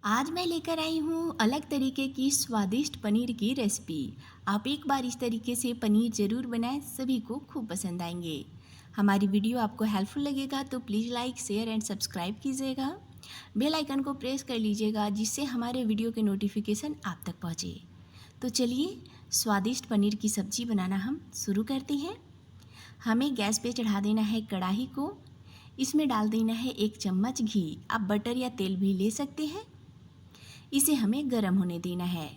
आज मैं लेकर आई हूँ अलग तरीके की स्वादिष्ट पनीर की रेसिपी। आप एक बार इस तरीके से पनीर ज़रूर बनाएं, सभी को खूब पसंद आएंगे। हमारी वीडियो आपको हेल्पफुल लगेगा तो please like share and subscribe कीजिएगा। बेल आइकन को प्रेस कर लीजिएगा जिससे हमारे वीडियो के नोटिफिकेशन आप तक पहुँचे। तो चलिए स्वादिष्ट पनीर की सब्ज़ी बनाना हम शुरू करते हैं। हमें गैस पे चढ़ा देना है कढ़ाई को। इसमें डाल देना है 1 चम्मच घी। आप बटर या तेल भी ले सकते हैं। इसे हमें गर्म होने देना है।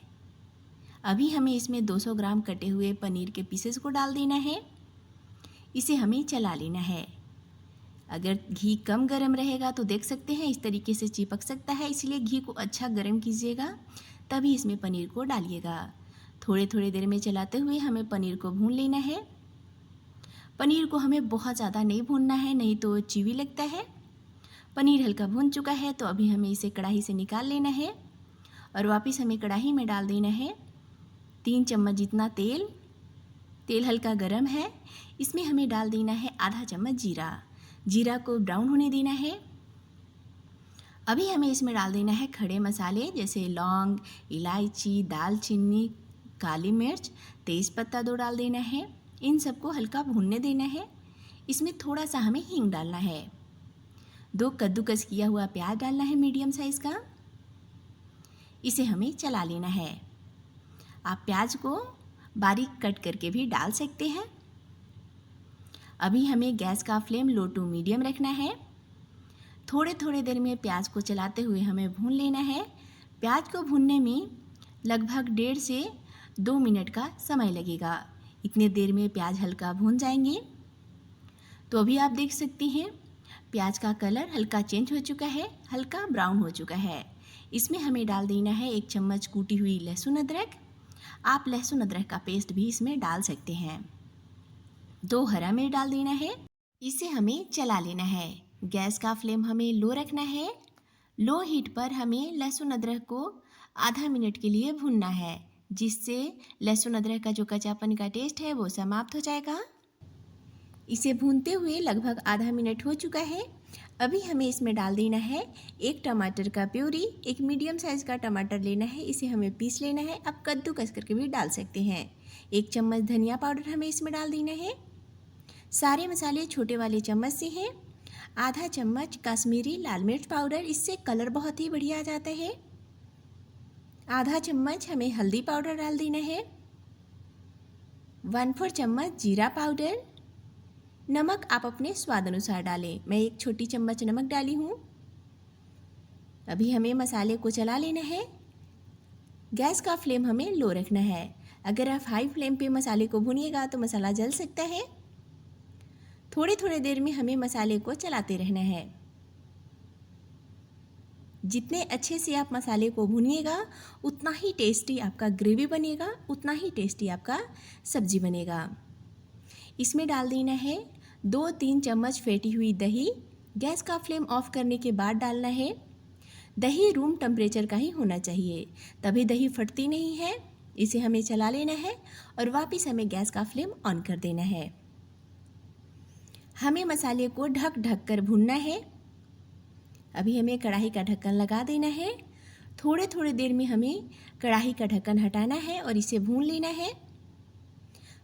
अभी हमें इसमें 200 ग्राम कटे हुए पनीर के पीसेस को डाल देना है। इसे हमें चला लेना है। अगर घी कम गर्म रहेगा तो देख सकते हैं इस तरीके से चिपक सकता है, इसलिए घी को अच्छा गर्म कीजिएगा तभी इसमें पनीर को डालिएगा। थोड़े थोड़े देर में चलाते हुए हमें पनीर को भून लेना है। पनीर को हमें बहुत ज़्यादा नहीं भूनना है, नहीं तो चीवी लगता है। पनीर हल्का भून चुका है तो अभी हमें इसे कढ़ाई से निकाल लेना है और वापस हमें कढ़ाई में डाल देना है 3 चम्मच जितना तेल। तेल हल्का गरम है, इसमें हमें डाल देना है आधा चम्मच जीरा। जीरा को ब्राउन होने देना है। अभी हमें इसमें डाल देना है खड़े मसाले जैसे लौंग, इलायची, दालचीनी, काली मिर्च, तेज़पत्ता 2 डाल देना है। इन सबको हल्का भूनने देना है। इसमें थोड़ा सा हमें हींग डालना है। 2 कद्दूकस किया हुआ प्याज डालना है मीडियम साइज़ का। इसे हमें चला लेना है। आप प्याज को बारीक कट करके भी डाल सकते हैं। अभी हमें गैस का फ्लेम लो टू मीडियम रखना है। थोड़े थोड़े देर में प्याज को चलाते हुए हमें भून लेना है। प्याज को भूनने में लगभग 1.5 से 2 मिनट का समय लगेगा। इतने देर में प्याज हल्का भून जाएंगे। तो अभी आप देख सकते हैं प्याज का कलर हल्का चेंज हो चुका है, हल्का ब्राउन हो चुका है। इसमें हमें डाल देना है 1 चम्मच कूटी हुई लहसुन अदरक। आप लहसुन अदरक का पेस्ट भी इसमें डाल सकते हैं। 2 हरा मिर्च डाल देना है। इसे हमें चला लेना है। गैस का फ्लेम हमें लो रखना है। लो हीट पर हमें लहसुन अदरक को आधा मिनट के लिए भूनना है, जिससे लहसुन अदरक का जो कच्चापन का टेस्ट है वो समाप्त हो जाएगा। इसे भूनते हुए लगभग आधा मिनट हो चुका है। अभी हमें इसमें डाल देना है 1 टमाटर का प्यूरी। एक मीडियम साइज़ का टमाटर लेना है, इसे हमें पीस लेना है। आप कद्दूकस करके भी डाल सकते हैं। 1 चम्मच धनिया पाउडर हमें इसमें डाल देना है। सारे मसाले छोटे वाले चम्मच से हैं। आधा चम्मच कश्मीरी लाल मिर्च पाउडर, इससे कलर बहुत ही बढ़िया आ जाता है। आधा चम्मच हमें हल्दी पाउडर डाल देना है। 1/4 चम्मच जीरा पाउडर। नमक आप अपने स्वाद अनुसार डालें। मैं 1 छोटी चम्मच नमक डाली हूँ। अभी हमें मसाले को चला लेना है। गैस का फ्लेम हमें लो रखना है। अगर आप हाई फ्लेम पे मसाले को भूनिएगा तो मसाला जल सकता है। थोड़ी थोड़ी देर में हमें मसाले को चलाते रहना है। जितने अच्छे से आप मसाले को भूनिएगा उतना ही टेस्टी आपका ग्रेवी बनेगा, उतना ही टेस्टी आपका सब्जी बनेगा। इसमें डाल देना है 2-3 चम्मच फेंटी हुई दही। गैस का फ्लेम ऑफ करने के बाद डालना है। दही रूम टेम्परेचर का ही होना चाहिए, तभी दही फटती नहीं है। इसे हमें चला लेना है और वापस हमें गैस का फ्लेम ऑन कर देना है। हमें मसाले को ढक ढक कर भूनना है। अभी हमें कढ़ाई का ढक्कन लगा देना है। थोड़े थोड़े देर में हमें कढ़ाई का ढक्कन हटाना है और इसे भून लेना है।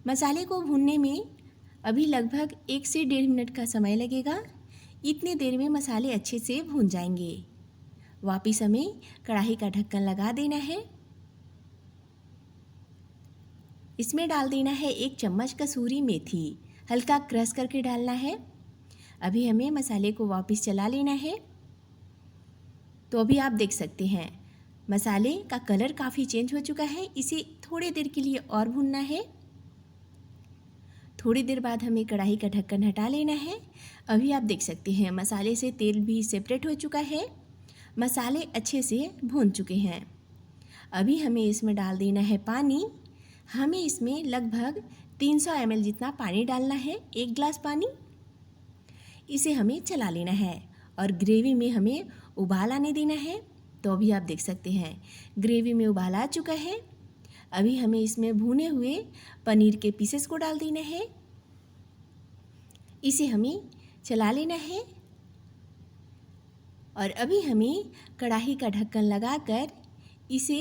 मसाले को भूनने में अभी लगभग 1 से 1.5 मिनट का समय लगेगा। इतनी देर में मसाले अच्छे से भून जाएंगे। वापस हमें कढ़ाई का ढक्कन लगा देना है। इसमें डाल देना है 1 चम्मच कसूरी मेथी, हल्का क्रश करके डालना है। अभी हमें मसाले को वापस चला लेना है। तो अभी आप देख सकते हैं मसाले का कलर काफ़ी चेंज हो चुका है। इसे थोड़ी देर के लिए और भूनना है। थोड़ी देर बाद हमें कढ़ाई का ढक्कन हटा लेना है। अभी आप देख सकते हैं मसाले से तेल भी सेपरेट हो चुका है। मसाले अच्छे से भून चुके हैं। अभी हमें इसमें डाल देना है पानी। हमें इसमें लगभग 300 ml जितना पानी डालना है, 1 गिलास पानी। इसे हमें चला लेना है और ग्रेवी में हमें उबाल आने देना है। तो अभी आप देख सकते हैं ग्रेवी में उबाल आ चुका है। अभी हमें इसमें भुने हुए पनीर के पीसेस को डाल देना है। इसे हमें चला लेना है और अभी हमें कढ़ाई का ढक्कन लगाकर इसे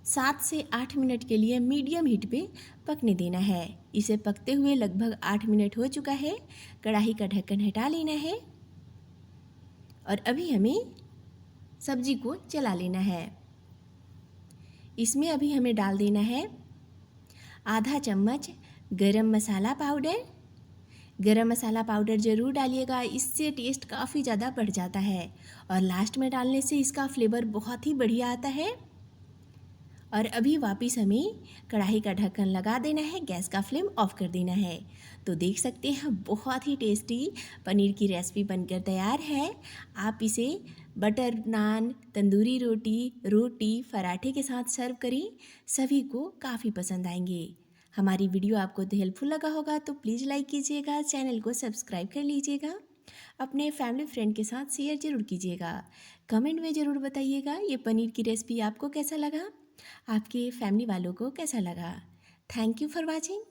7 से 8 मिनट के लिए मीडियम हीट पे पकने देना है। इसे पकते हुए लगभग 8 मिनट हो चुका है। कढ़ाई का ढक्कन हटा लेना है और अभी हमें सब्जी को चला लेना है। इसमें अभी हमें डाल देना है आधा चम्मच गरम मसाला पाउडर। गरम मसाला पाउडर ज़रूर डालिएगा, इससे टेस्ट काफ़ी ज़्यादा बढ़ जाता है और लास्ट में डालने से इसका फ्लेवर बहुत ही बढ़िया आता है। और अभी वापस हमें कढ़ाई का ढक्कन लगा देना है, गैस का फ्लेम ऑफ कर देना है। तो देख सकते हैं बहुत ही टेस्टी पनीर की रेसिपी बनकर तैयार है। आप इसे बटर नान, तंदूरी रोटी, रोटी, पराठे के साथ सर्व करें, सभी को काफ़ी पसंद आएंगे। हमारी वीडियो आपको तो हेल्पफुल लगा होगा तो प्लीज़ लाइक कीजिएगा, चैनल को सब्सक्राइब कर लीजिएगा, अपने फैमिली फ्रेंड के साथ शेयर ज़रूर कीजिएगा। कमेंट में ज़रूर बताइएगा ये पनीर की रेसिपी आपको कैसा लगा, आपके फैमिली वालों को कैसा लगा। Thank you for watching.